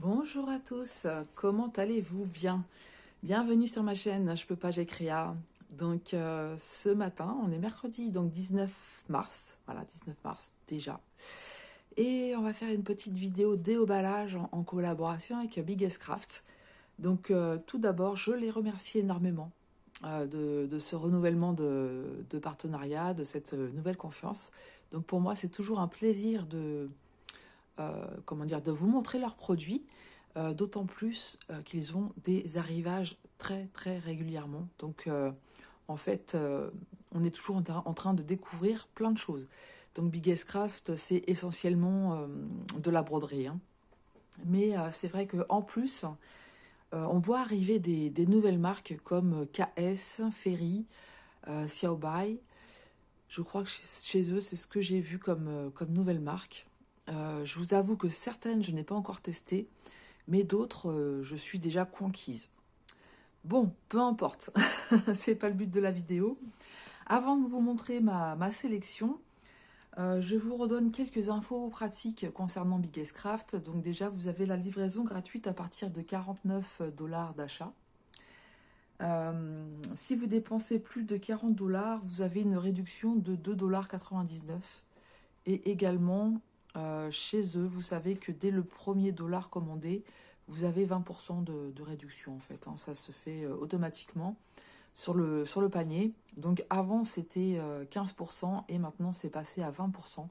Bonjour à tous, comment allez-vous? Bien. Bienvenue sur ma chaîne Je peux pas, j'ai créa. Donc ce matin, on est mercredi, donc 19 mars, voilà 19 mars déjà. Et on va faire une petite vidéo déemballage en collaboration avec Biggest Craft. Donc tout d'abord, je les remercie énormément de ce renouvellement de partenariat, de cette nouvelle confiance. Donc pour moi, c'est toujours un plaisir de vous montrer leurs produits, d'autant plus qu'ils ont des arrivages très très régulièrement. Donc en fait, on est toujours en train de découvrir plein de choses. Donc Biggest Craft, c'est essentiellement de la broderie, hein. Mais c'est vrai qu'en plus, on voit arriver des nouvelles marques comme KS, Ferry, Xiaobai. Je crois que chez eux, c'est ce que j'ai vu comme nouvelle marque. Je vous avoue que certaines, je n'ai pas encore testé, mais d'autres, je suis déjà conquise. Bon, peu importe, c'est pas le but de la vidéo. Avant de vous montrer ma sélection, je vous redonne quelques infos pratiques concernant Biggest Craft. Donc déjà, vous avez la livraison gratuite à partir de 49 $ d'achat. Si vous dépensez plus de 40 $, vous avez une réduction de 2,99 $. Et également, chez eux, vous savez que dès le premier dollar commandé, vous avez 20% de réduction en fait, hein. Ça se fait automatiquement sur le panier. Donc avant, c'était 15% et maintenant, c'est passé à 20%.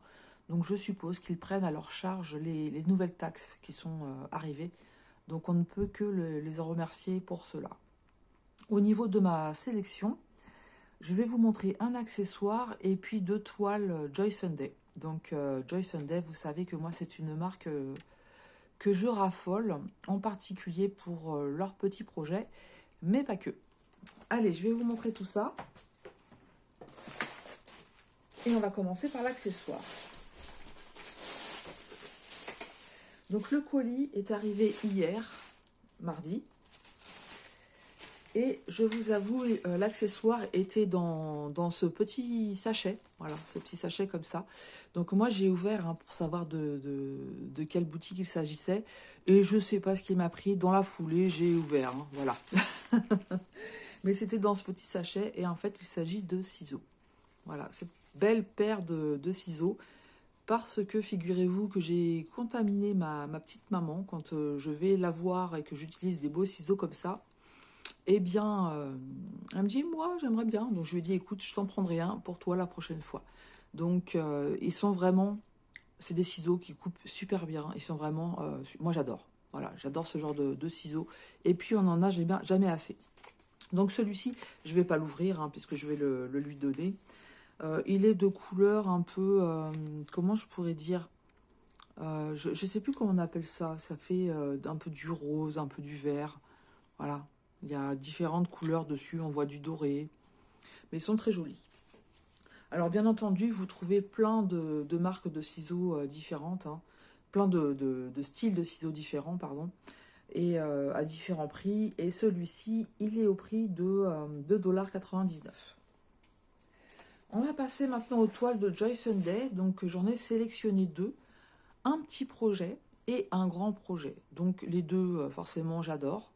Donc je suppose qu'ils prennent à leur charge les nouvelles taxes qui sont arrivées. Donc on ne peut que les en remercier pour cela. Au niveau de ma sélection, je vais vous montrer un accessoire et puis deux toiles Joy Sunday. Donc Joy Sunday, vous savez que moi c'est une marque que je raffole, en particulier pour leurs petits projets, mais pas que. Allez, je vais vous montrer tout ça. Et on va commencer par l'accessoire. Donc le colis est arrivé hier, mardi. Et je vous avoue, l'accessoire était dans ce petit sachet. Voilà, ce petit sachet comme ça. Donc moi, j'ai ouvert hein, pour savoir de quelle boutique il s'agissait. Et je ne sais pas ce qui m'a pris. Dans la foulée, j'ai ouvert. Hein, voilà. Mais c'était dans ce petit sachet. Et en fait, il s'agit de ciseaux. Voilà, cette belle paire de ciseaux. Parce que figurez-vous que j'ai contaminé ma petite maman quand je vais la voir et que j'utilise des beaux ciseaux comme ça. Eh bien, elle me dit, moi, j'aimerais bien. Donc, je lui ai dit, écoute, je t'en prendrai un pour toi la prochaine fois. Donc, ils sont vraiment... C'est des ciseaux qui coupent super bien. Ils sont vraiment... moi, j'adore. Voilà, j'adore ce genre de ciseaux. Et puis, on en a jamais assez. Donc, celui-ci, je ne vais pas l'ouvrir, hein, puisque je vais le lui donner. Il est de couleur un peu... comment je pourrais dire je ne sais plus comment on appelle ça. Ça fait un peu du rose, un peu du vert. Voilà. Il y a différentes couleurs dessus, on voit du doré, mais ils sont très jolis. Alors bien entendu, vous trouvez plein de marques de ciseaux différentes, hein, plein de styles de ciseaux différents, pardon, et à différents prix. Et celui-ci, il est au prix de 2,99 $. On va passer maintenant aux toiles de Joy Sunday. Donc j'en ai sélectionné deux, un petit projet et un grand projet. Donc les deux, forcément, j'adore.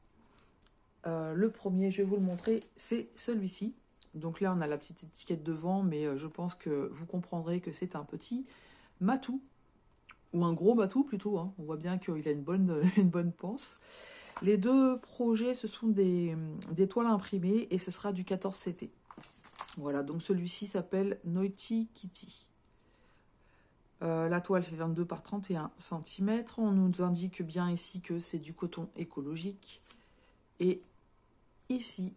Le premier, je vais vous le montrer, c'est celui-ci. Donc là, on a la petite étiquette devant, mais je pense que vous comprendrez que c'est un petit matou, ou un gros matou plutôt, hein. On voit bien qu'il a une bonne panse. Les deux projets, ce sont des toiles imprimées, et ce sera du 14 CT. Voilà, donc celui-ci s'appelle Naughty Kitty. La toile fait 22 par 31 cm. On nous indique bien ici que c'est du coton écologique. Et ici,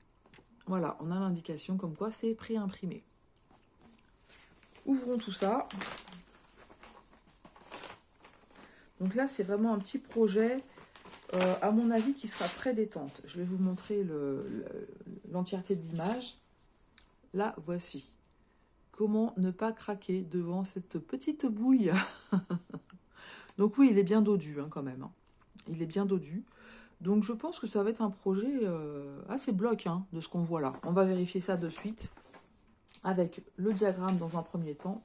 voilà, on a l'indication comme quoi c'est pré-imprimé. Ouvrons tout ça. Donc là, c'est vraiment un petit projet, à mon avis, qui sera très détente. Je vais vous montrer l'entièreté de l'image. Là, voici. Comment ne pas craquer devant cette petite bouille. Donc oui, il est bien dodu hein, quand même. Hein. Il est bien dodu. Donc je pense que ça va être un projet assez bloc hein, de ce qu'on voit là. On va vérifier ça de suite avec le diagramme dans un premier temps.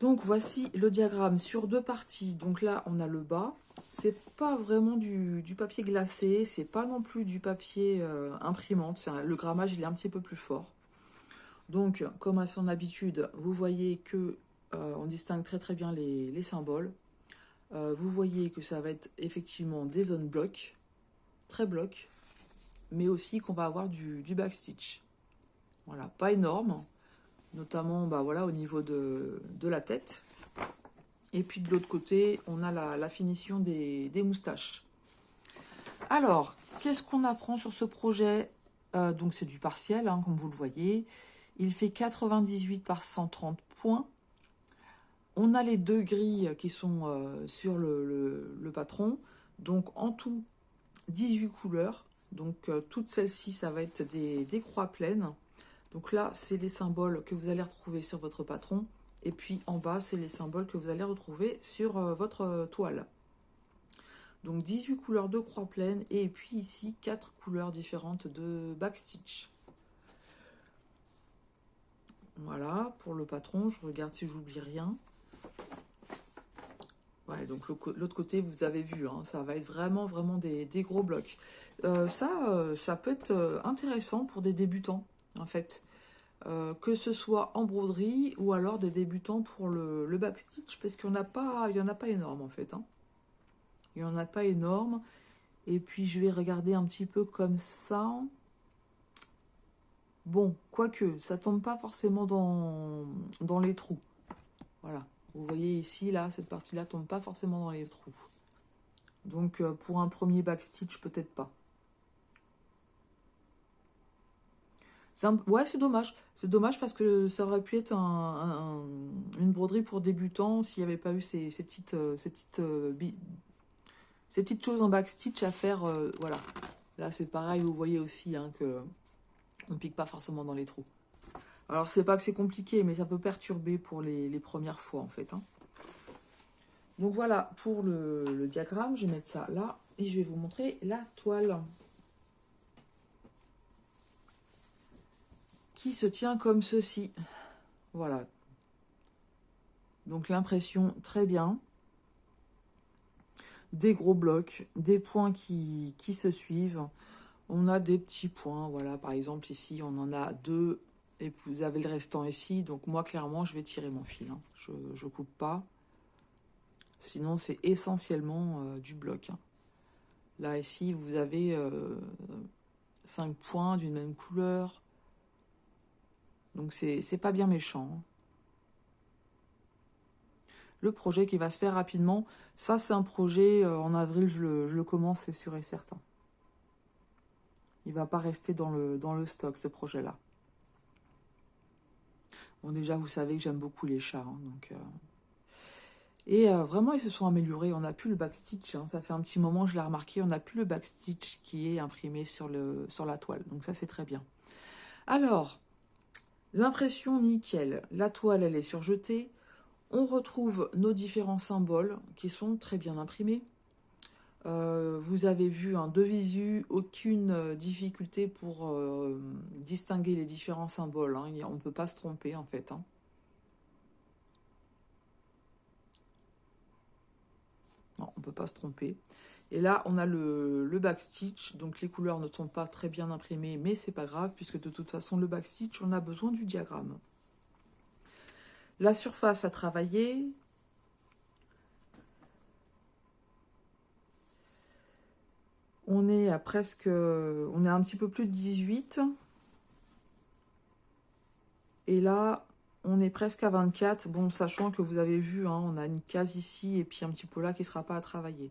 Donc voici le diagramme sur deux parties. Donc là on a le bas. C'est pas vraiment du papier glacé, c'est pas non plus du papier imprimante. Le grammage il est un petit peu plus fort. Donc comme à son habitude, vous voyez que on distingue très très bien les symboles. Vous voyez que ça va être effectivement des zones blocs, très blocs, mais aussi qu'on va avoir du backstitch. Voilà, pas énorme, notamment bah, voilà, au niveau de la tête. Et puis de l'autre côté, on a la finition des moustaches. Alors, qu'est-ce qu'on apprend sur ce projet? Donc c'est du partiel, hein, comme vous le voyez. Il fait 98 par 130 points. On a les deux grilles qui sont sur le patron. Donc en tout, 18 couleurs. Donc toutes celles-ci, ça va être des croix pleines. Donc là, c'est les symboles que vous allez retrouver sur votre patron. Et puis en bas, c'est les symboles que vous allez retrouver sur votre toile. Donc 18 couleurs de croix pleine. Et puis ici, 4 couleurs différentes de backstitch. Voilà, pour le patron, je regarde si j'oublie rien. Ouais, donc l'autre côté, vous avez vu, hein, ça va être vraiment des gros blocs. Ça peut être intéressant pour des débutants, en fait. Que ce soit en broderie ou alors des débutants pour le backstitch, parce qu'il n'y en a pas énorme, en fait. Hein. Il n'y en a pas énorme. Et puis, je vais regarder un petit peu comme ça. Bon, quoique, ça tombe pas forcément dans les trous. Voilà. Vous voyez ici, là, cette partie-là tombe pas forcément dans les trous. Donc, pour un premier backstitch, peut-être pas. Ouais, c'est dommage. C'est dommage parce que ça aurait pu être une broderie pour débutants s'il n'y avait pas eu ces petites choses en backstitch à faire. Voilà. Là, c'est pareil, vous voyez aussi hein, que on pique pas forcément dans les trous. Alors, c'est pas que c'est compliqué, mais ça peut perturber pour les premières fois, en fait. Hein. Donc, voilà, pour le diagramme, je vais mettre ça là. Et je vais vous montrer la toile. Qui se tient comme ceci. Voilà. Donc, l'impression, très bien. Des gros blocs, des points qui se suivent. On a des petits points, voilà, par exemple ici on en a 2 et vous avez le restant ici. Donc moi clairement je vais tirer mon fil, hein. Je coupe pas. Sinon c'est essentiellement du bloc. Hein. Là ici vous avez 5 points d'une même couleur. Donc c'est pas bien méchant. Hein. Le projet qui va se faire rapidement, ça c'est un projet, en avril je le commence, c'est sûr et certain. Il ne va pas rester dans le stock, ce projet-là. Bon, déjà, vous savez que j'aime beaucoup les chats. Hein, donc, Et vraiment, ils se sont améliorés. On n'a plus le backstitch. Hein, ça fait un petit moment, je l'ai remarqué. On n'a plus le backstitch qui est imprimé sur la toile. Donc ça, c'est très bien. Alors, l'impression nickel. La toile, elle est surjetée. On retrouve nos différents symboles qui sont très bien imprimés. Vous avez vu de visu, aucune difficulté pour distinguer les différents symboles. Hein. On ne peut pas se tromper en fait. Hein. Non, on ne peut pas se tromper. Et là, on a le backstitch. Donc les couleurs ne sont pas très bien imprimées, mais c'est pas grave, puisque de toute façon, le backstitch, on a besoin du diagramme. La surface à travailler. On est à presque... On est à un petit peu plus de 18. Et là, on est presque à 24. Bon, sachant que vous avez vu, hein, on a une case ici et puis un petit peu là qui ne sera pas à travailler.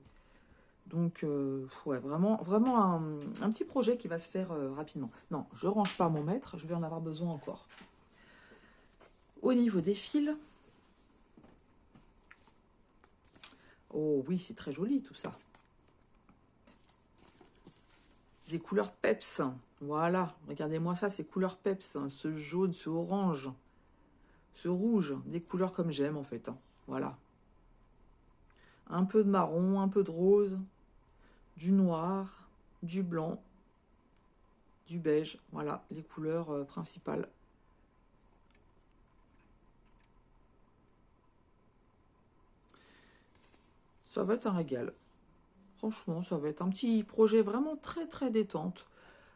Donc, ouais, vraiment un petit projet qui va se faire rapidement. Non, je ne range pas mon mètre, je vais en avoir besoin encore. Au niveau des fils. Oh oui, c'est très joli tout ça. Des couleurs peps. Voilà, regardez-moi ça, ces couleurs peps. Ce jaune, ce orange, ce rouge. Des couleurs comme j'aime en fait. Hein. Voilà. Un peu de marron, un peu de rose, du noir, du blanc, du beige. Voilà, les couleurs principales. Ça va être un régal. Franchement, ça va être un petit projet vraiment très très détente.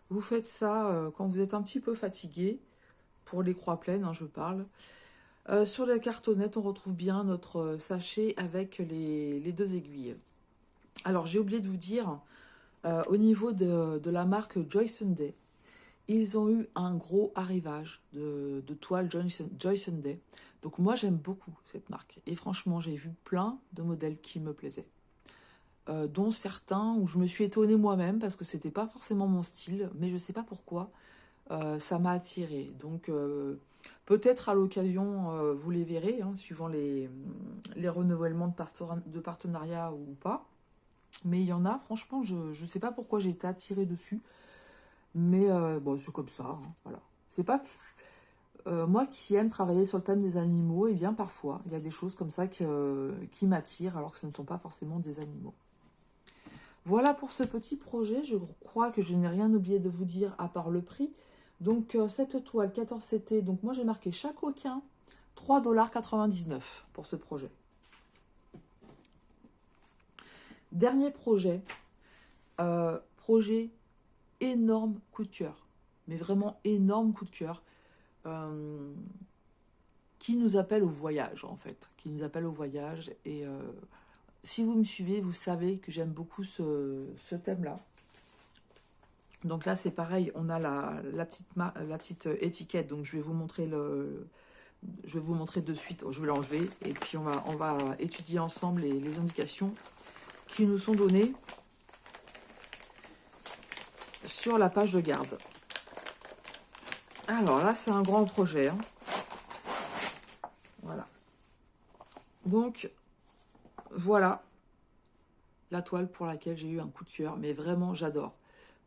Vous faites ça quand vous êtes un petit peu fatigué, pour les croix pleines, hein, je parle. Sur la cartonnette, on retrouve bien notre sachet avec les deux aiguilles. Alors, j'ai oublié de vous dire, au niveau de la marque Joy Sunday, ils ont eu un gros arrivage de toile Joy Sunday. Donc moi, j'aime beaucoup cette marque. Et franchement, j'ai vu plein de modèles qui me plaisaient. Dont certains où je me suis étonnée moi-même parce que c'était pas forcément mon style, mais je sais pas pourquoi, ça m'a attirée. Donc peut-être à l'occasion, vous les verrez, hein, suivant les renouvellements de partenariat ou pas. Mais il y en a, franchement, je ne sais pas pourquoi j'ai été attirée dessus. Mais bon, c'est comme ça, hein, voilà. C'est pas... moi qui aime travailler sur le thème des animaux, et bien parfois, il y a des choses comme ça qui m'attirent alors que ce ne sont pas forcément des animaux. Voilà pour ce petit projet. Je crois que je n'ai rien oublié de vous dire à part le prix. Donc cette toile 14 CT, donc moi j'ai marqué chaque coquin 3,99 $ pour ce projet. Dernier projet, projet énorme coup de cœur, mais vraiment énorme coup de cœur, qui nous appelle au voyage en fait, qui nous appelle au voyage. Et si vous me suivez, vous savez que j'aime beaucoup ce thème-là. Donc là, c'est pareil, on a la petite étiquette, donc je vais vous montrer de suite, je vais l'enlever, et puis on va étudier ensemble les indications qui nous sont données sur la page de garde. Alors là, c'est un grand projet, hein. Voilà. Donc, voilà la toile pour laquelle j'ai eu un coup de cœur, mais vraiment, j'adore.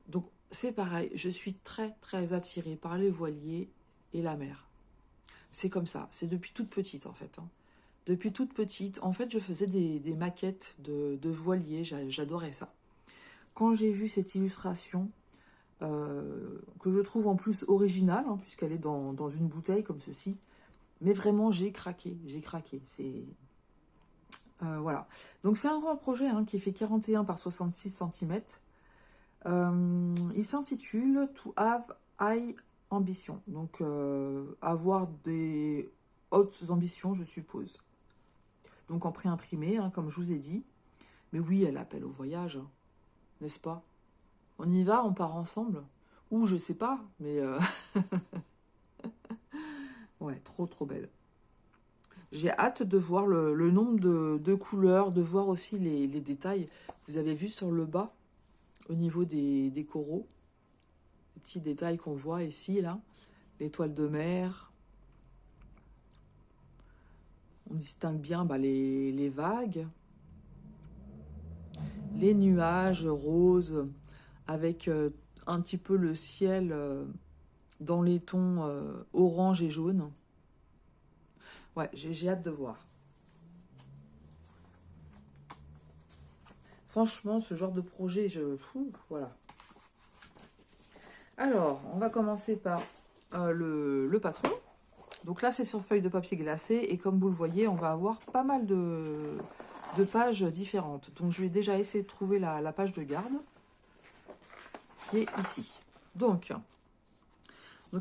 Donc, c'est pareil, je suis très, très attirée par les voiliers et la mer. C'est comme ça, c'est depuis toute petite, en fait, hein. Depuis toute petite, en fait, je faisais des maquettes de voiliers, j'adorais ça. Quand j'ai vu cette illustration, que je trouve en plus originale, hein, puisqu'elle est dans une bouteille comme ceci, mais vraiment, j'ai craqué, c'est... voilà. Donc, c'est un grand projet, hein, qui fait 41 par 66 cm. Il s'intitule To Have High Ambition. Donc, avoir des hautes ambitions, je suppose. Donc, en pré-imprimé, hein, comme je vous ai dit. Mais oui, elle appelle au voyage, hein, n'est-ce pas? On y va, on part ensemble. Ou je sais pas, mais... ouais, trop, trop belle. J'ai hâte de voir le nombre de couleurs, de voir aussi les détails. Vous avez vu sur le bas, au niveau des coraux, les petits détails qu'on voit ici, là. L'étoile de mer. On distingue bien les vagues. Les nuages roses, avec un petit peu le ciel dans les tons orange et jaune. Ouais, j'ai hâte de voir. Franchement, ce genre de projet, voilà. Alors, on va commencer par le patron. Donc là, c'est sur feuille de papier glacé. Et comme vous le voyez, on va avoir pas mal de pages différentes. Donc, je vais déjà essayer de trouver la page de garde qui est ici. Donc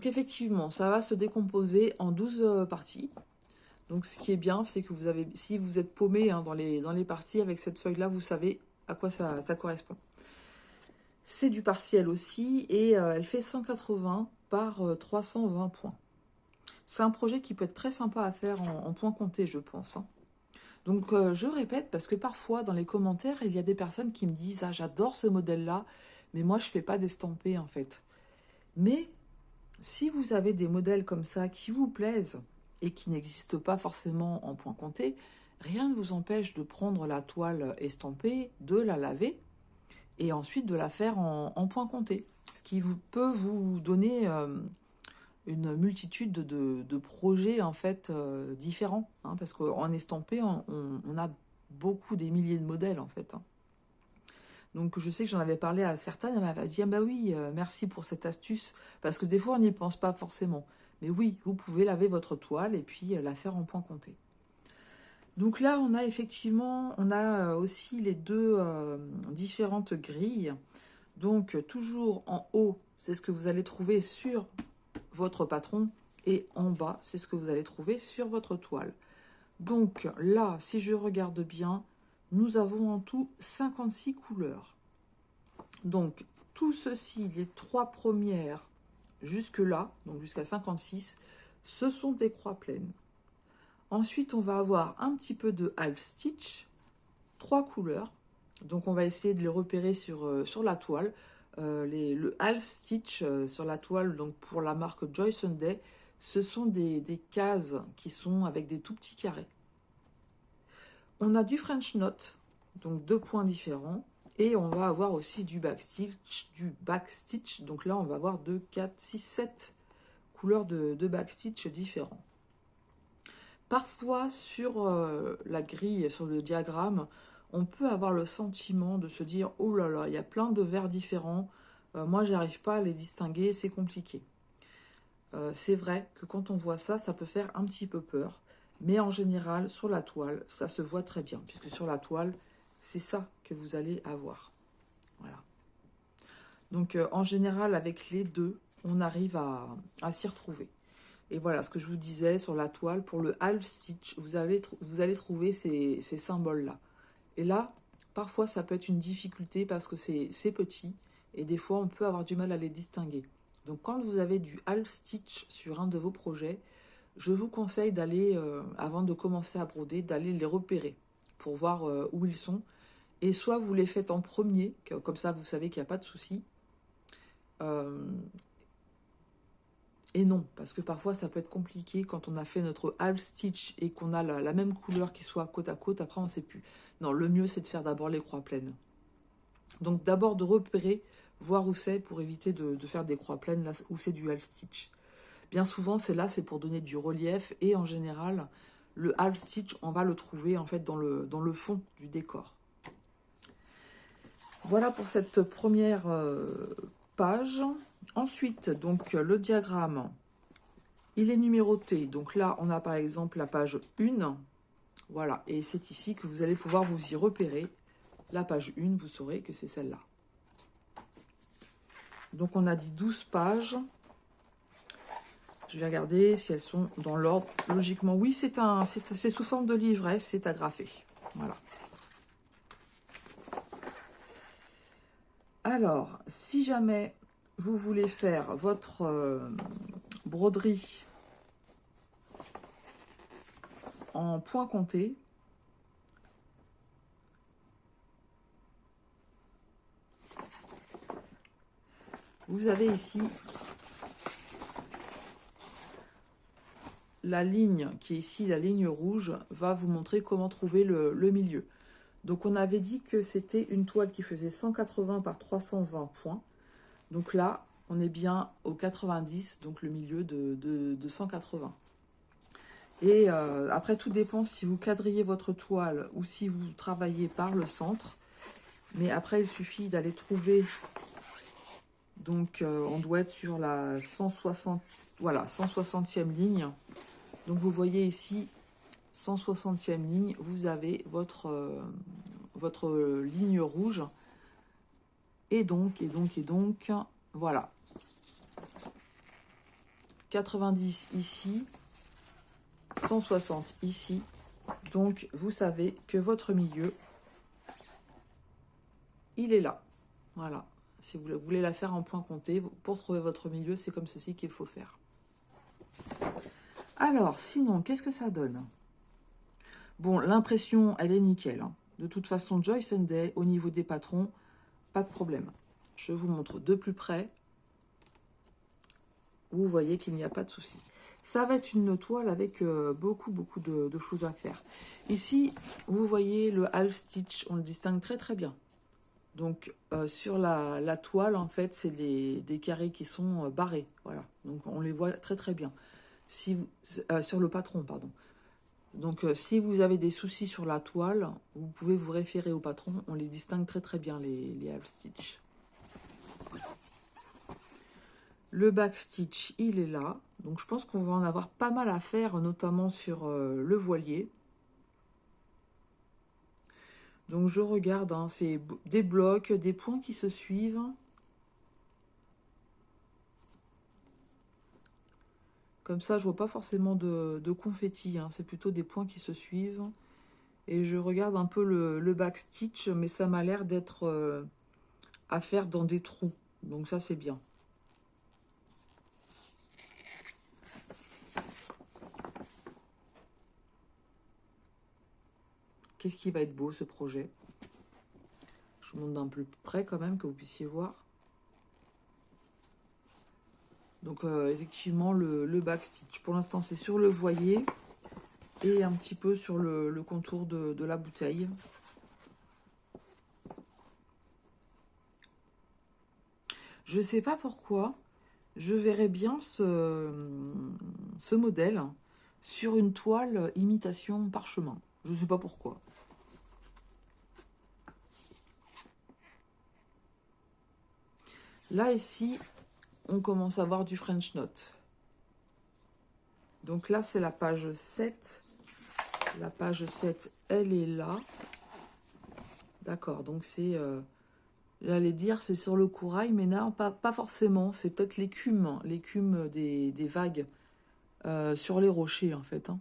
effectivement, ça va se décomposer en 12 parties. Donc, ce qui est bien, c'est que si vous êtes paumé, hein, dans les parties, avec cette feuille-là, vous savez à quoi ça correspond. C'est du partiel aussi, et elle fait 180 par 320 points. C'est un projet qui peut être très sympa à faire en points comptés, je pense, hein. Donc, je répète, parce que parfois, dans les commentaires, il y a des personnes qui me disent « Ah, j'adore ce modèle-là, mais moi, je ne fais pas d'estampé, en fait. » Mais, si vous avez des modèles comme ça qui vous plaisent, et qui n'existent pas forcément en points comptés, rien ne vous empêche de prendre la toile estampée, de la laver, et ensuite de la faire en points comptés. Ce qui peut vous donner une multitude de projets, en fait, différents, hein, parce qu'en estampé, on a beaucoup, des milliers de modèles, en fait, hein. Donc, je sais que j'en avais parlé à certaines, elle m'avait dit « Ah bah oui, merci pour cette astuce », parce que des fois, on n'y pense pas forcément. Mais oui, vous pouvez laver votre toile et puis la faire en point compté. Donc là, on a effectivement, on a aussi les deux différentes grilles. Donc toujours en haut, c'est ce que vous allez trouver sur votre patron. Et en bas, c'est ce que vous allez trouver sur votre toile. Donc là, si je regarde bien, nous avons en tout 56 couleurs. Donc tout ceci, les trois premières jusque là, donc jusqu'à 56, ce sont des croix pleines. Ensuite, on va avoir un petit peu de half stitch, 3 couleurs. Donc on va essayer de les repérer sur la toile. Le half stitch sur la toile, donc pour la marque Joy Sunday, ce sont des cases qui sont avec des tout petits carrés. On a du French knot, donc 2 points différents. Et on va avoir aussi du backstitch. Donc là, on va avoir 2, 4, 6, 7 couleurs de backstitch différents. Parfois, sur la grille, sur le diagramme, on peut avoir le sentiment de se dire « Oh là là, il y a plein de verts différents, moi, j'arrive pas à les distinguer, c'est compliqué. » C'est vrai que quand on voit ça, ça peut faire un petit peu peur. Mais en général, sur la toile, ça se voit très bien, puisque sur la toile, c'est ça que vous allez avoir. Voilà. Donc, en général, avec les deux, on arrive à s'y retrouver. Et voilà, ce que je vous disais sur la toile, pour le half stitch, vous allez trouver ces symboles-là. Et là, parfois, ça peut être une difficulté parce que c'est petit, et des fois, on peut avoir du mal à les distinguer. Donc, quand vous avez du half stitch sur un de vos projets, je vous conseille d'aller, avant de commencer à broder, d'aller les repérer pour voir où ils sont. Et soit vous les faites en premier, comme ça, vous savez qu'il n'y a pas de souci. Et non, parce que parfois ça peut être compliqué quand on a fait notre half stitch et qu'on a la même couleur qui soit côte à côte, après on ne sait plus. Non, le mieux c'est de faire d'abord les croix pleines. Donc d'abord de repérer, voir où c'est pour éviter de faire des croix pleines là où c'est du half stitch. Bien souvent c'est pour donner du relief et en général le half stitch on va le trouver en fait dans le fond du décor. Voilà pour cette première page. Ensuite, donc le diagramme, il est numéroté. Donc là, on a par exemple la page 1. Voilà, et c'est ici que vous allez pouvoir vous y repérer. La page 1, vous saurez que c'est celle-là. Donc on a dit 12 pages. Je vais regarder si elles sont dans l'ordre. Logiquement, oui, c'est sous forme de livret, c'est agrafé. Voilà. Alors, si jamais vous voulez faire votre broderie en point compté, vous avez ici la ligne qui est ici, la ligne rouge, va vous montrer comment trouver le milieu. Donc on avait dit que c'était une toile qui faisait 180 par 320 points. Donc là, on est bien au 90, donc le milieu de 180. Et après, tout dépend si vous quadrillez votre toile ou si vous travaillez par le centre. Mais après, il suffit d'aller trouver. Donc, on doit être sur la 160, voilà, 160e ligne. Donc, vous voyez ici, 160e ligne, vous avez votre ligne rouge. Et donc, voilà. 90 ici, 160 ici. Donc, vous savez que votre milieu, il est là. Voilà. Si vous voulez la faire en point compté, pour trouver votre milieu, c'est comme ceci qu'il faut faire. Alors, sinon, qu'est-ce que ça donne? Bon, l'impression, elle est nickel. Hein. De toute façon, Joy Sunday, au niveau des patrons, pas de problème. Je vous montre de plus près. Vous voyez qu'il n'y a pas de souci. Ça va être une toile avec beaucoup de choses à faire. Ici, vous voyez le half stitch, on le distingue très très bien. Donc, sur la toile, en fait, c'est des carrés qui sont barrés. Voilà, donc on les voit très très bien. Si vous, sur le patron, pardon. Donc, si vous avez des soucis sur la toile, vous pouvez vous référer au patron. On les distingue très très bien, les half stitch. Le backstitch, il est là. Donc, je pense qu'on va en avoir pas mal à faire, notamment sur le voilier. Donc je regarde, hein, c'est des blocs, des points qui se suivent. Comme ça, je vois pas forcément de confetti, hein, c'est plutôt des points qui se suivent. Et je regarde un peu le backstitch, mais ça m'a l'air d'être à faire dans des trous. Donc ça, c'est bien. Qu'est-ce qui va être beau, ce projet? Je vous montre d'un peu plus près quand même, que vous puissiez voir. Donc effectivement, le backstitch. Pour l'instant, c'est sur le voilier et un petit peu sur le contour de la bouteille. Je ne sais pas pourquoi, je verrais bien ce modèle sur une toile imitation parchemin. Je ne sais pas pourquoi. Là, ici, on commence à voir du French Note. Donc là, c'est la page 7. La page 7, elle est là. D'accord, donc c'est... j'allais dire, c'est sur le corail, mais non, pas forcément. C'est peut-être l'écume des vagues sur les rochers, en fait. Hein.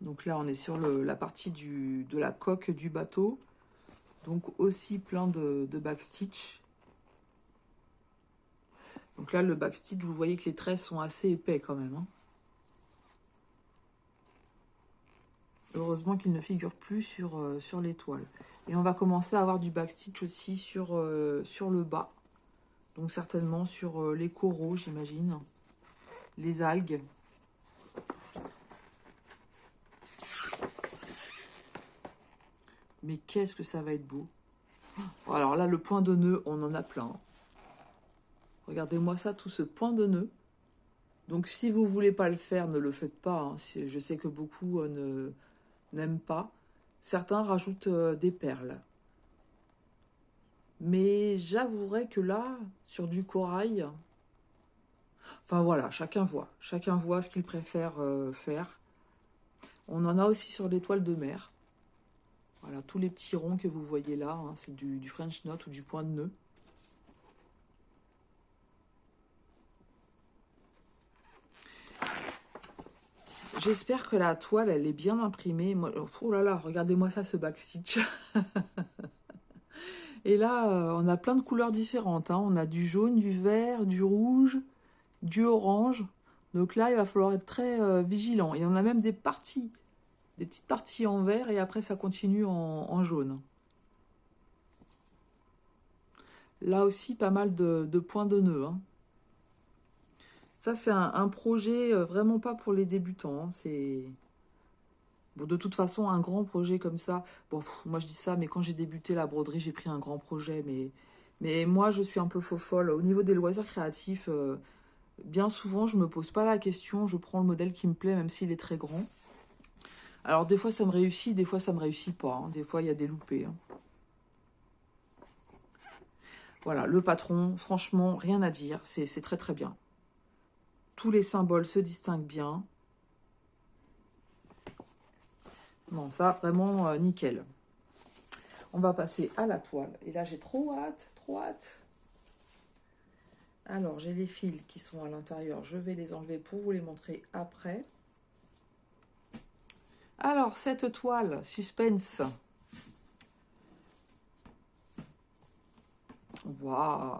Donc là, on est sur la partie de la coque du bateau. Donc aussi plein de backstitch. Donc là, le backstitch, vous voyez que les traits sont assez épais quand même. Hein. Heureusement qu'il ne figure plus sur l'étoile. Et on va commencer à avoir du backstitch aussi sur le bas. Donc certainement sur les coraux, j'imagine. Les algues. Mais qu'est-ce que ça va être beau. Alors là, le point de nœud, on en a plein. Regardez-moi ça, tout ce point de nœud. Donc si vous ne voulez pas le faire, ne le faites pas. Hein. Je sais que beaucoup n'aiment pas. Certains rajoutent des perles. Mais j'avouerai que là, sur du corail, enfin voilà, chacun voit. Chacun voit ce qu'il préfère faire. On en a aussi sur l'étoile de mer. Voilà, tous les petits ronds que vous voyez là, hein, c'est du French Knot ou du point de nœud. J'espère que la toile, elle est bien imprimée. Moi, oh là là, regardez-moi ça, ce backstitch. Et là, on a plein de couleurs différentes. Hein. On a du jaune, du vert, du rouge, du orange. Donc là, il va falloir être très vigilant. Et on a même des petites parties en vert et après, ça continue en jaune. Là aussi, pas mal de points de nœud. Hein. Ça, c'est un projet vraiment pas pour les débutants. Hein. C'est... Bon, de toute façon, un grand projet comme ça... Bon, moi, je dis ça, mais quand j'ai débuté la broderie, j'ai pris un grand projet. Mais moi, je suis un peu faux-folle. Au niveau des loisirs créatifs, bien souvent, je me pose pas la question. Je prends le modèle qui me plaît, même s'il est très grand. Alors, des fois, ça me réussit, des fois, ça me réussit pas. Hein. Des fois, il y a des loupés. Hein. Voilà, le patron, franchement, rien à dire. C'est très, très bien. Tous les symboles se distinguent bien. Non, ça, vraiment, nickel. On va passer à la toile. Et là, j'ai trop hâte, trop hâte. Alors, j'ai les fils qui sont à l'intérieur. Je vais les enlever pour vous les montrer après. Alors, cette toile, suspense. Waouh!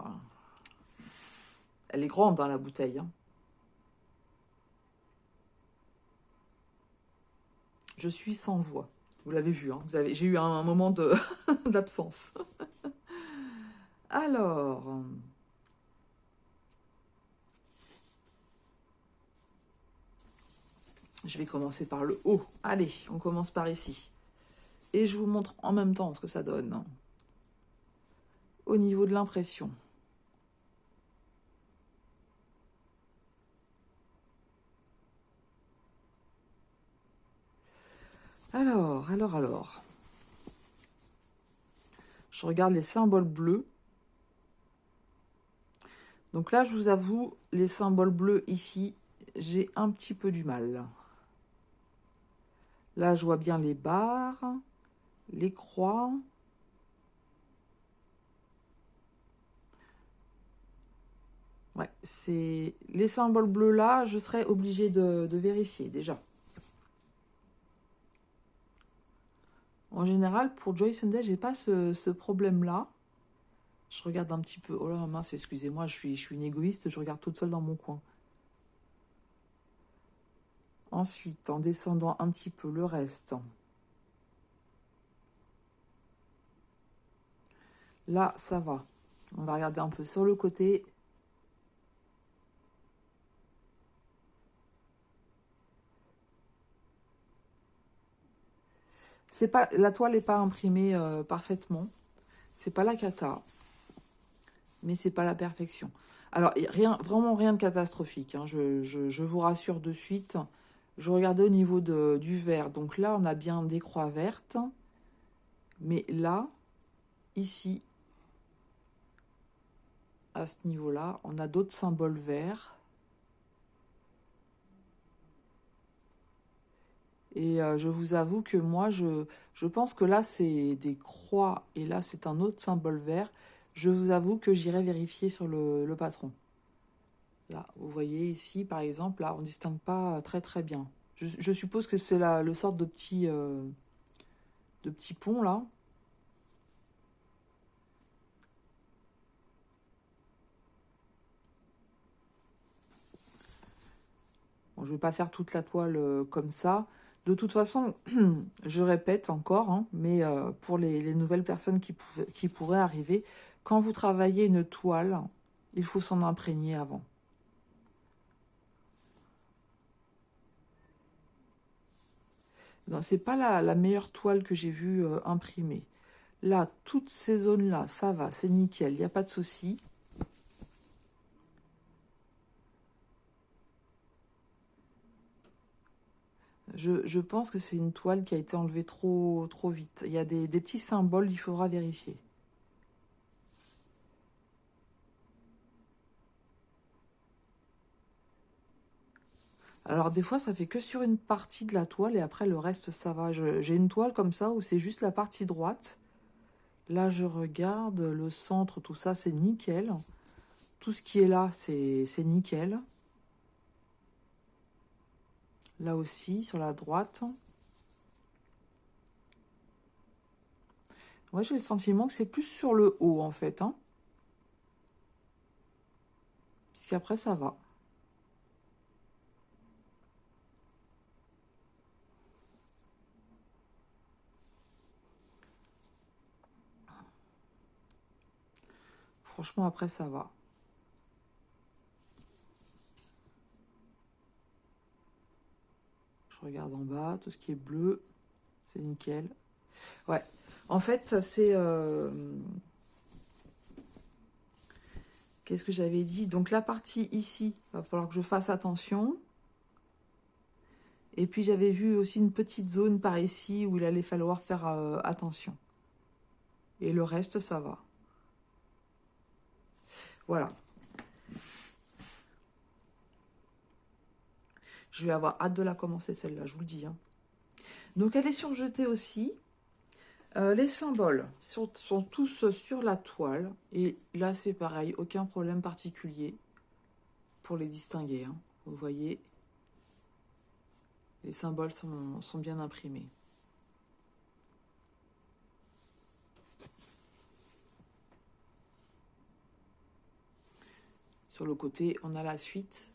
Elle est grande, hein, la bouteille. Hein. Je suis sans voix. Vous l'avez vu, hein, j'ai eu un moment d'absence. Alors, je vais commencer par le haut. Allez, on commence par ici. Et je vous montre en même temps ce que ça donne. Hein, au niveau de l'impression. Alors. Je regarde les symboles bleus. Donc là, je vous avoue, les symboles bleus ici, j'ai un petit peu du mal. Là, je vois bien les barres, les croix. Ouais, c'est les symboles bleus là, je serais obligée de vérifier déjà. En général, pour Joy Sunday, j'ai pas ce problème-là. Je regarde un petit peu. Oh là, mince, excusez-moi, je suis une égoïste, je regarde toute seule dans mon coin. Ensuite, en descendant un petit peu le reste. Là, ça va. On va regarder un peu sur le côté. C'est pas, la toile n'est pas imprimée parfaitement. C'est pas la cata, mais c'est pas la perfection. Alors, rien, vraiment rien de catastrophique, hein, je vous rassure de suite. Je regardais au niveau du vert. Donc là, on a bien des croix vertes. Mais là, ici, à ce niveau-là, on a d'autres symboles verts. Et je vous avoue que moi, je pense que là, c'est des croix. Et là, c'est un autre symbole vert. Je vous avoue que j'irai vérifier sur le patron. Là, vous voyez ici, par exemple, là, on ne distingue pas très très bien. Je suppose que c'est le sorte de petit pont, là. Bon, je ne vais pas faire toute la toile comme ça. De toute façon, je répète encore, hein, mais pour les nouvelles personnes qui pourraient arriver, quand vous travaillez une toile, il faut s'en imprégner avant. C'est pas la meilleure toile que j'ai vue imprimée. Là, toutes ces zones-là, ça va, c'est nickel, il n'y a pas de souci. Je pense que c'est une toile qui a été enlevée trop vite. Il y a des petits symboles, il faudra vérifier. Alors des fois, ça fait que sur une partie de la toile et après le reste, ça va. J'ai une toile comme ça où c'est juste la partie droite. Là, je regarde le centre, tout ça, c'est nickel. Tout ce qui est là, c'est nickel. Là aussi, sur la droite. Ouais, j'ai le sentiment que c'est plus sur le haut, en fait. Hein. Puisqu'après, ça va. Franchement, après, ça va. Je regarde en bas, tout ce qui est bleu, c'est nickel. Ouais, en fait, c'est... Qu'est-ce que j'avais dit? Donc la partie ici, il va falloir que je fasse attention. Et puis j'avais vu aussi une petite zone par ici où il allait falloir faire attention. Et le reste, ça va. Voilà. Je vais avoir hâte de la commencer celle-là, je vous le dis. Hein. Donc elle est surjetée aussi. Les symboles sont tous sur la toile. Et là, c'est pareil, aucun problème particulier pour les distinguer. Hein. Vous voyez, les symboles sont bien imprimés. Sur le côté, on a la suite.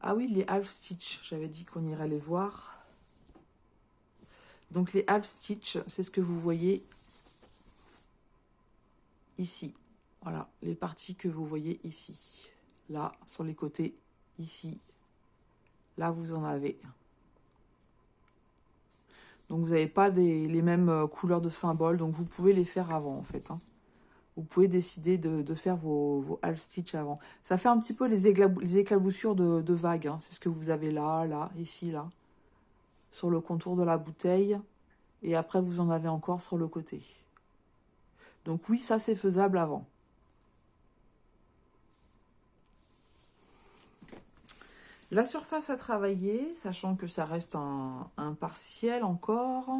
Ah oui, les half stitch, j'avais dit qu'on irait les voir. Donc les half stitch, c'est ce que vous voyez ici. Voilà, les parties que vous voyez ici. Là, sur les côtés, ici. Là, vous en avez. Donc, vous n'avez pas les mêmes couleurs de symboles. Donc, vous pouvez les faire avant, en fait. Hein. Vous pouvez décider de faire vos half stitch avant. Ça fait un petit peu les éclaboussures de vagues. Hein. C'est ce que vous avez là, là, ici, là. Sur le contour de la bouteille. Et après, vous en avez encore sur le côté. Donc oui, ça c'est faisable avant. La surface à travailler, sachant que ça reste un partiel encore.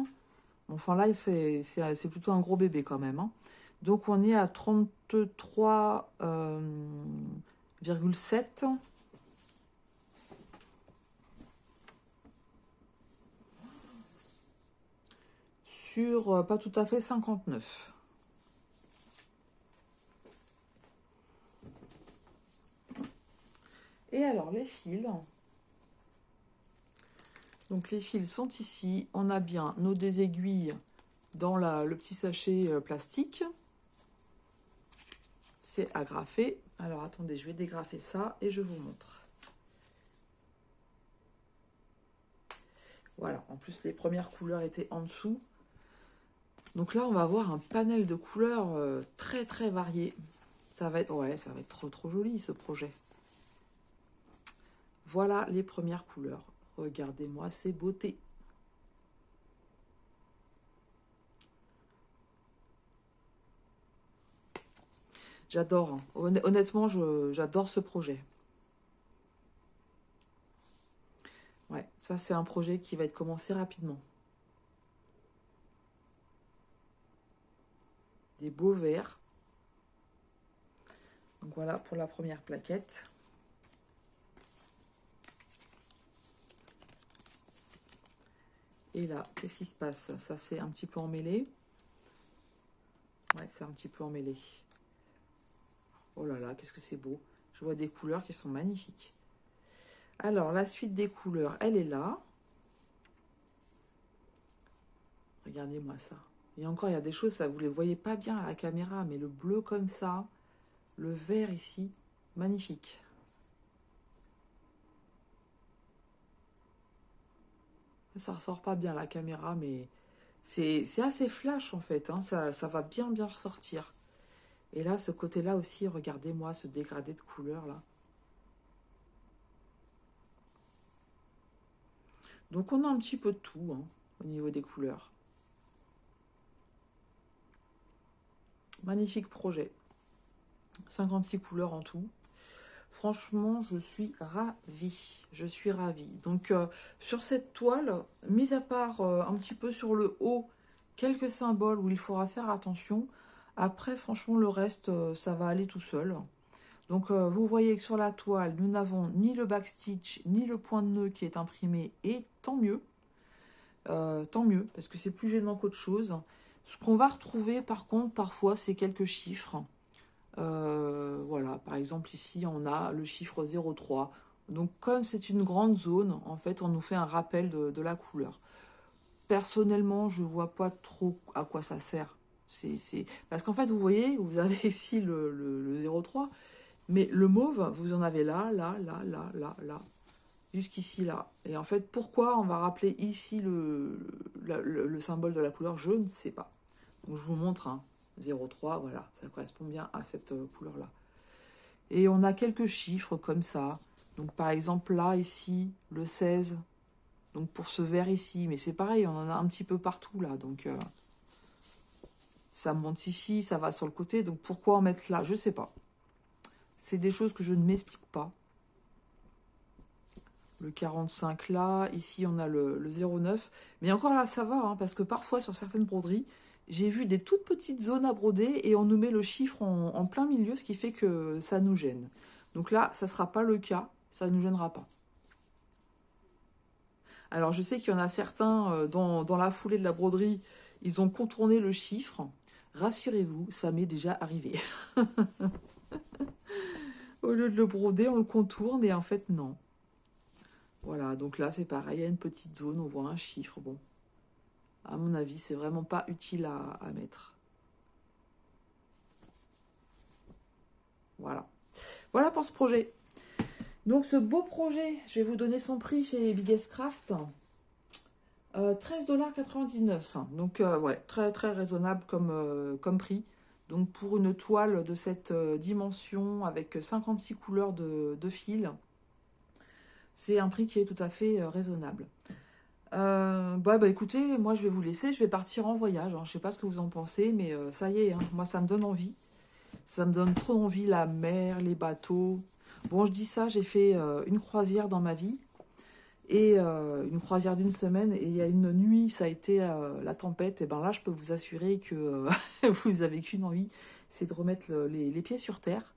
Enfin là, c'est plutôt un gros bébé quand même, hein. Donc on est à 33,7. Sur pas tout à fait 59. Et alors les fils. Donc les fils sont ici. On a bien nos désaiguilles dans le petit sachet plastique. C'est agrafé. Alors attendez, je vais dégrafer ça et je vous montre. Voilà, en plus les premières couleurs étaient en dessous. Donc là, on va avoir un panel de couleurs très très varié. Ça va être, ouais, ça va être trop trop joli ce projet. Voilà les premières couleurs. Regardez-moi ces beautés. J'adore, hein. Honnêtement, j'adore ce projet. Ouais, ça c'est un projet qui va être commencé rapidement. Des beaux verts. Donc voilà pour la première plaquette. Et là, qu'est-ce qui se passe? Ça c'est un petit peu emmêlé. Ouais, c'est un petit peu emmêlé. Oh là là, qu'est-ce que c'est beau. Je vois des couleurs qui sont magnifiques. Alors, la suite des couleurs, elle est là. Regardez-moi ça. Et encore, il y a des choses, ça vous ne les voyez pas bien à la caméra, mais le bleu comme ça, le vert ici, magnifique. Ça ressort pas bien à la caméra, mais c'est assez flash en fait, hein. Ça va bien bien ressortir. Et là, ce côté-là aussi, regardez-moi ce dégradé de couleurs là. Donc on a un petit peu de tout, hein, au niveau des couleurs. Magnifique projet. 56 couleurs en tout. Franchement, je suis ravie. Je suis ravie. Donc, sur cette toile, mis à part un petit peu sur le haut, quelques symboles où il faudra faire attention. Après, franchement, le reste, ça va aller tout seul. Donc, vous voyez que sur la toile, nous n'avons ni le backstitch, ni le point de nœud qui est imprimé. Et tant mieux. Tant mieux, parce que c'est plus gênant qu'autre chose. Ce qu'on va retrouver, par contre, parfois, c'est quelques chiffres. Voilà, par exemple ici on a le chiffre 0,3. Donc comme c'est une grande zone, en fait on nous fait un rappel de la couleur. Personnellement, je vois pas trop à quoi ça sert. Parce qu'en fait, vous voyez, vous avez ici le 0,3, mais le mauve, vous en avez là, là, là, là, là, là, jusqu'ici, là. Et en fait, pourquoi on va rappeler ici le symbole de la couleur, je ne sais pas. Donc je vous montre, hein. 0,3, voilà, ça correspond bien à cette couleur-là. Et on a quelques chiffres comme ça. Donc par exemple là, ici, le 16. Donc pour ce vert ici, mais c'est pareil, on en a un petit peu partout là. Donc ça monte ici, ça va sur le côté. Donc pourquoi en mettre là? Je sais pas. C'est des choses que je ne m'explique pas. Le 45 là, ici on a le 0,9. Mais encore là, ça va, hein, parce que parfois sur certaines broderies, j'ai vu des toutes petites zones à broder et on nous met le chiffre en plein milieu, ce qui fait que ça nous gêne. Donc là, ça ne sera pas le cas, ça ne nous gênera pas. Alors je sais qu'il y en a certains dans la foulée de la broderie, ils ont contourné le chiffre. Rassurez-vous, ça m'est déjà arrivé. Au lieu de le broder, on le contourne et en fait non. Voilà, donc là c'est pareil, il y a une petite zone, on voit un chiffre. Bon, à mon avis, c'est vraiment pas utile à mettre. Voilà. Voilà pour ce projet. Donc ce beau projet, je vais vous donner son prix chez Biggest Craft. 13,99 $. Donc ouais, très très raisonnable comme prix. Donc pour une toile de cette dimension avec 56 couleurs de fil, c'est un prix qui est tout à fait raisonnable. Bah écoutez, moi je vais vous laisser, je vais partir en voyage. Hein. Je sais pas ce que vous en pensez, mais ça y est, hein, moi ça me donne envie. Ça me donne trop envie, la mer, les bateaux. Bon, je dis ça, j'ai fait une croisière dans ma vie, et une croisière d'une semaine, et il y a une nuit, ça a été la tempête, et ben là, je peux vous assurer que vous avez qu'une envie, c'est de remettre les pieds sur terre.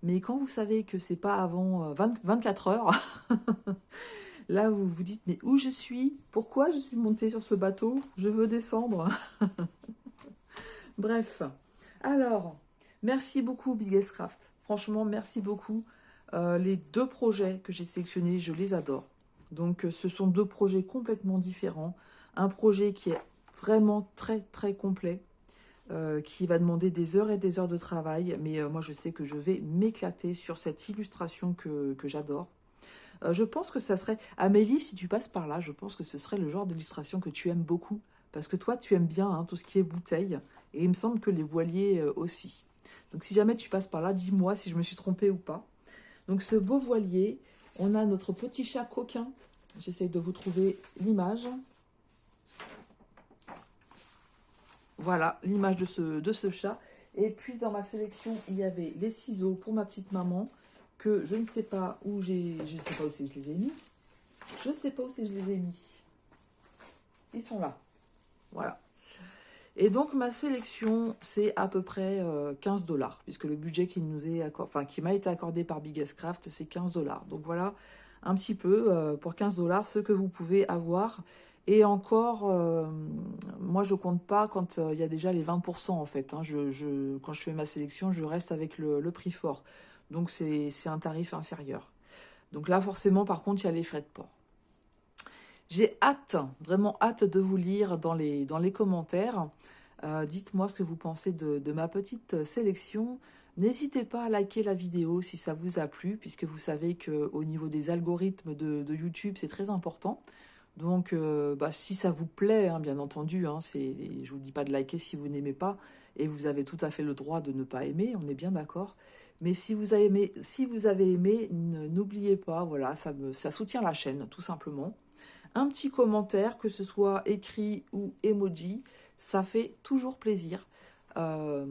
Mais quand vous savez que c'est pas avant 24 heures, là, vous vous dites, mais où je suis? Pourquoi je suis montée sur ce bateau? Je veux descendre. Bref. Alors, merci beaucoup, Biggest Craft. Franchement, merci beaucoup. Les deux projets que j'ai sélectionnés, je les adore. Donc, ce sont deux projets complètement différents. Un projet qui est vraiment très, très complet, qui va demander des heures et des heures de travail. Mais moi, je sais que je vais m'éclater sur cette illustration que j'adore. Je pense que ça serait... Amélie, si tu passes par là, je pense que ce serait le genre d'illustration que tu aimes beaucoup. Parce que toi, tu aimes bien hein, tout ce qui est bouteille. Et il me semble que les voiliers aussi. Donc si jamais tu passes par là, dis-moi si je me suis trompée ou pas. Donc ce beau voilier, on a notre petit chat coquin. J'essaye de vous trouver l'image. Voilà, l'image de ce chat. Et puis dans ma sélection, il y avait les ciseaux pour ma petite maman, que je ne sais pas où je sais pas où c'est que je les ai mis. Je sais pas où c'est que je les ai mis. Ils sont là. Voilà. Et donc ma sélection, c'est à peu près 15 $, puisque le budget qui nous est qui m'a été accordé par Biggest Craft, c'est 15 $. Donc voilà un petit peu pour 15 $ ce que vous pouvez avoir. Et encore, moi je compte pas quand il y a déjà les 20% en fait. Hein. Quand je fais ma sélection, je reste avec le prix fort. Donc c'est un tarif inférieur. Donc là forcément par contre il y a les frais de port. J'ai hâte, vraiment hâte de vous lire dans les commentaires. Dites-moi ce que vous pensez de ma petite sélection. N'hésitez pas à liker la vidéo si ça vous a plu, puisque vous savez qu'au niveau des algorithmes de YouTube, c'est très important. Donc, si ça vous plaît, hein, bien entendu, hein, je ne vous dis pas de liker si vous n'aimez pas, et vous avez tout à fait le droit de ne pas aimer, on est bien d'accord. Mais si vous avez aimé, n'oubliez pas, voilà, ça soutient la chaîne, tout simplement. Un petit commentaire, que ce soit écrit ou emoji, ça fait toujours plaisir. Euh,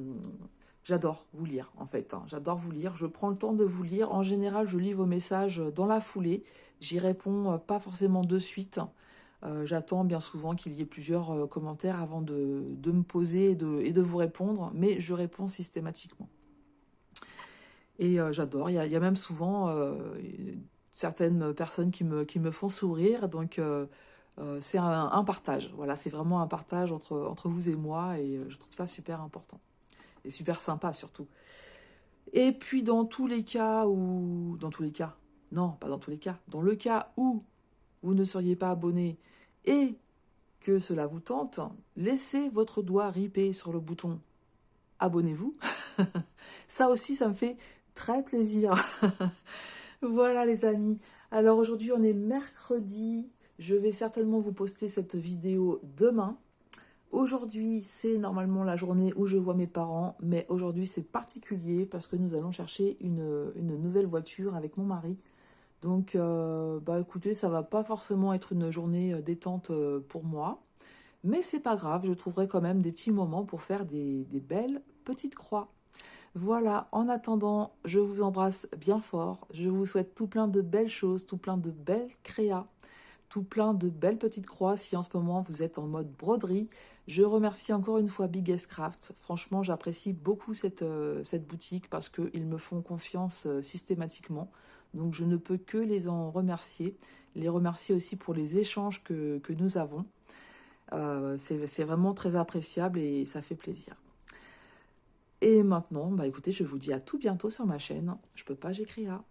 J'adore vous lire, en fait. Hein. J'adore vous lire. Je prends le temps de vous lire. En général, je lis vos messages dans la foulée. J'y réponds pas forcément de suite. J'attends bien souvent qu'il y ait plusieurs commentaires avant de me poser et de vous répondre. Mais je réponds systématiquement. Et j'adore. Il y a même souvent certaines personnes qui me font sourire. Donc, c'est un partage. Voilà, c'est vraiment un partage entre vous et moi. Et je trouve ça super important. Et super sympa, surtout. Et puis, dans tous les cas où... Dans tous les cas. Non, pas dans tous les cas. Dans le cas où vous ne seriez pas abonné et que cela vous tente, laissez votre doigt ripé sur le bouton abonnez-vous. Ça aussi, ça me fait très plaisir. Voilà les amis. Alors aujourd'hui, on est mercredi. Je vais certainement vous poster cette vidéo demain. Aujourd'hui, c'est normalement la journée où je vois mes parents, mais aujourd'hui c'est particulier parce que nous allons chercher une nouvelle voiture avec mon mari. Donc, écoutez, ça va pas forcément être une journée détente pour moi, mais c'est pas grave, je trouverai quand même des petits moments pour faire des belles petites croix. Voilà, en attendant, je vous embrasse bien fort, je vous souhaite tout plein de belles choses, tout plein de belles créas, tout plein de belles petites croix si en ce moment vous êtes en mode broderie. Je remercie encore une fois Biggest Craft. Franchement, j'apprécie beaucoup cette boutique parce qu'ils me font confiance systématiquement. Donc je ne peux que les en remercier. Les remercier aussi pour les échanges que nous avons. C'est vraiment très appréciable et ça fait plaisir. Et maintenant, écoutez, je vous dis à tout bientôt sur ma chaîne. Je peux pas, j'écris à.